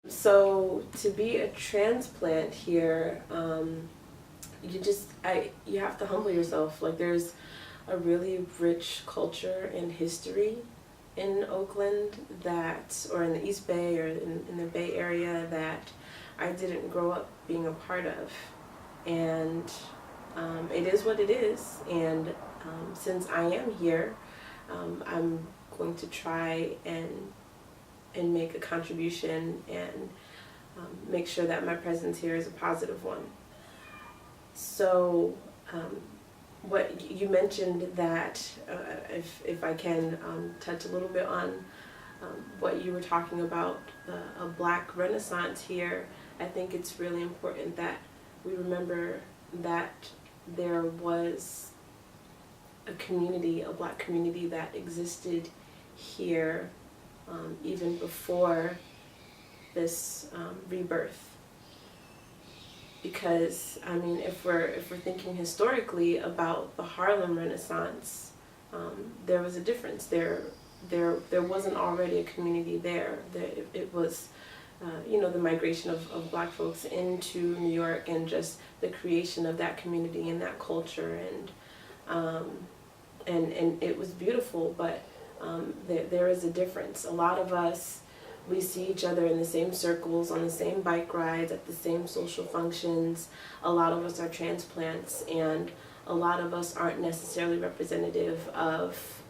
So to be a transplant here, you have to humble yourself. Like, there's a really rich culture and history in Oakland or in the East Bay, or in the Bay Area, that I didn't grow up being a part of. And it is what it is. And since I am here, I'm going to try and make a contribution and make sure that my presence here is a positive one. So what you mentioned, that if I can touch a little bit on what you were talking about, a Black Renaissance here, I think it's really important that we remember that there was a community, a Black community, that existed here even before this rebirth. Because I mean, if we're thinking historically about the Harlem Renaissance, there was a difference. There wasn't already a community there. It was the migration of Black folks into New York, and just the creation of that community and that culture, and it was beautiful. But there is a difference. A lot of us, we see each other in the same circles, on the same bike rides, at the same social functions. A lot of us are transplants, and a lot of us aren't necessarily representative of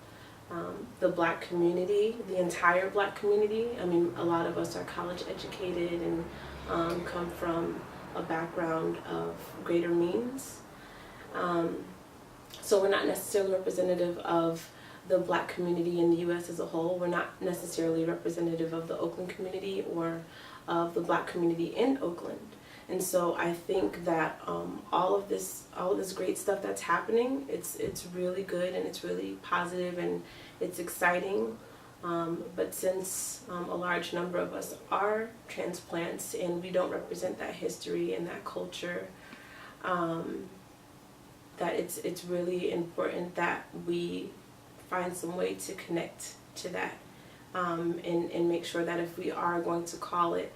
the Black community, the entire Black community. I mean, a lot of us are college educated and come from a background of greater means. So we're not necessarily representative of the Black community in the U.S. as a whole. We're not necessarily representative of the Oakland community or of the Black community in Oakland. And so I think that all of this great stuff that's happening, it's really good, and it's really positive, and it's exciting. But since a large number of us are transplants and we don't represent that history and that culture, that it's really important that we find some way to connect to that, and make sure that if we are going to call it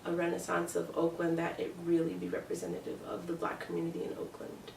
a Renaissance of Oakland, that it really be representative of the Black community in Oakland.